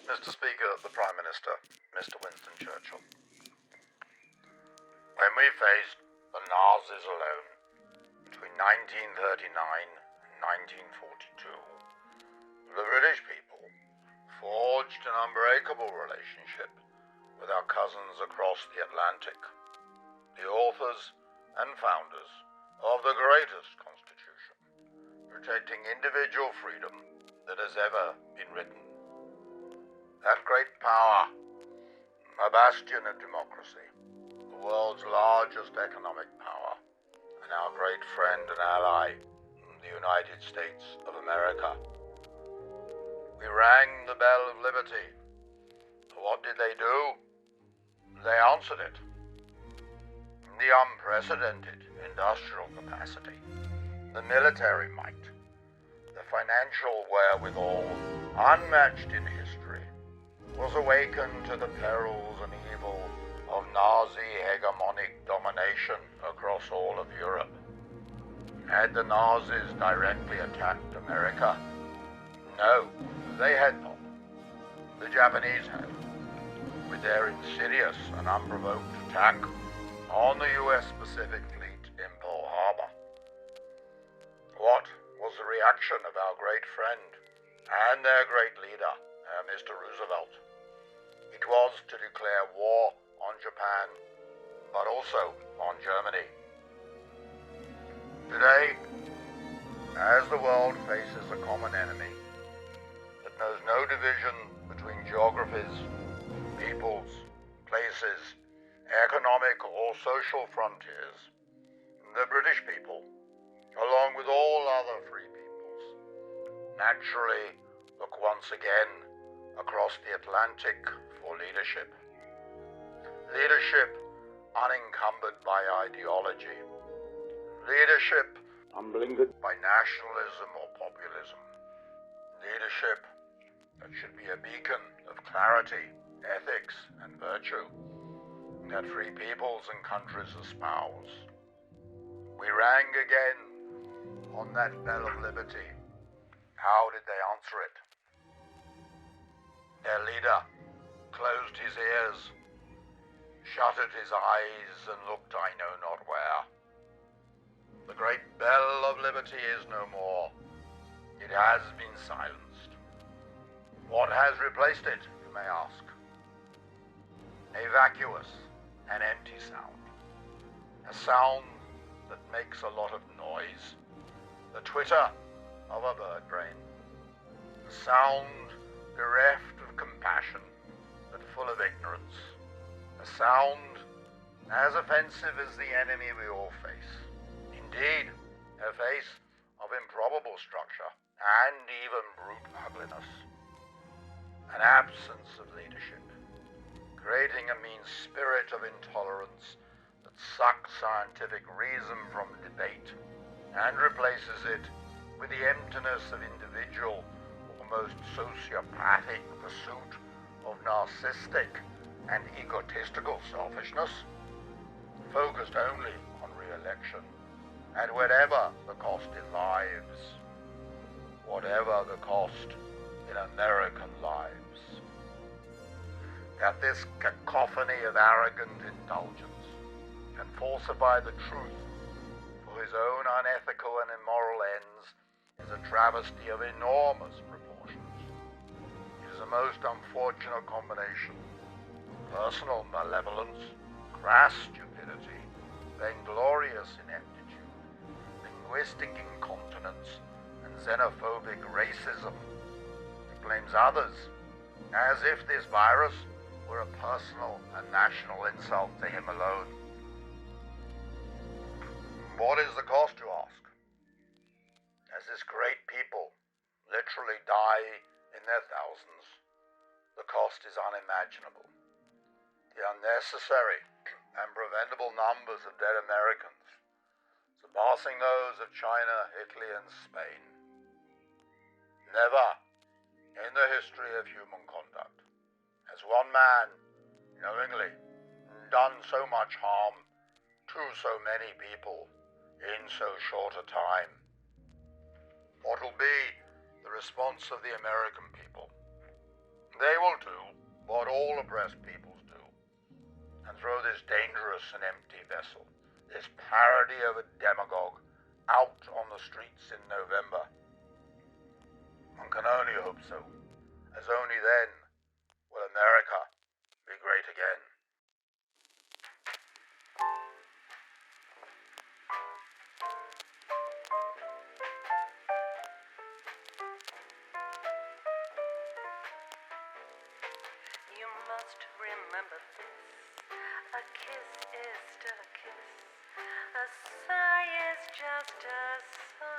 Mr. Speaker, the Prime Minister, Mr. Winston Churchill. When we faced the Nazis alone between 1939 and 1942, the British people forged an unbreakable relationship with our cousins across the Atlantic, the authors and founders of the greatest constitution, protecting individual freedom that has ever been written. That great power, a bastion of democracy, the world's largest economic power, and our great friend and ally, the United States of America. We rang the bell of liberty. What did they do? They answered it. The unprecedented industrial capacity, the military might, the financial wherewithal, unmatched in history, was awakened to the perils and evil of Nazi hegemonic domination across all of Europe. Had the Nazis directly attacked America? No, they had not. The Japanese had, with their insidious and unprovoked attack on the U.S. Pacific Fleet in Pearl Harbor. What was the reaction of our great friend and their great leader, Mr. Roosevelt? It was to declare war on Japan, but also on Germany. Today, as the world faces a common enemy that knows no division between geographies, peoples, places, economic or social frontiers, the British people, along with all other free peoples, naturally look once again across the Atlantic for leadership. Leadership unencumbered by ideology. Leadership unblinkered by nationalism or populism. Leadership that should be a beacon of clarity, ethics, and virtue that free peoples and countries espouse. We rang again on that bell of liberty. How did they answer it? Their leader closed his ears, shuttered his eyes, and looked I know not where. The great bell of liberty is no more. It has been silenced. What has replaced it, you may ask? A vacuous and empty sound. A sound that makes a lot of noise. The twitter of a bird brain. A sound bereft of compassion, but full of ignorance. A sound as offensive as the enemy we all face. Indeed, a face of improbable structure and even brute ugliness. An absence of leadership, creating a mean spirit of intolerance that sucks scientific reason from debate and replaces it with the emptiness of individual, almost sociopathic pursuit of narcissistic and egotistical selfishness, focused only on re-election, and whatever the cost in lives, whatever the cost in American lives. That this cacophony of arrogant indulgence can falsify the truth for his own unethical and immoral ends is a travesty of enormous proportions. It is a most unfortunate combination of personal malevolence, crass stupidity, vainglorious ineptitude, linguistic incontinence, and xenophobic racism. It blames others as if this virus were a personal and national insult to him alone. What is the cost, you ask? As this great people literally die in their thousands, the cost is unimaginable. The unnecessary and preventable numbers of dead Americans, surpassing those of China, Italy, and Spain. Never in the history of human conduct has one man knowingly done so much harm to so many people in so short a time. What will be the response of the American people? They will do what all oppressed peoples do, and throw this dangerous and empty vessel, this parody of a demagogue, out on the streets in November. One can only hope so, as only then will America be great again. You must remember this. A kiss is still a kiss. A sigh is just a sigh.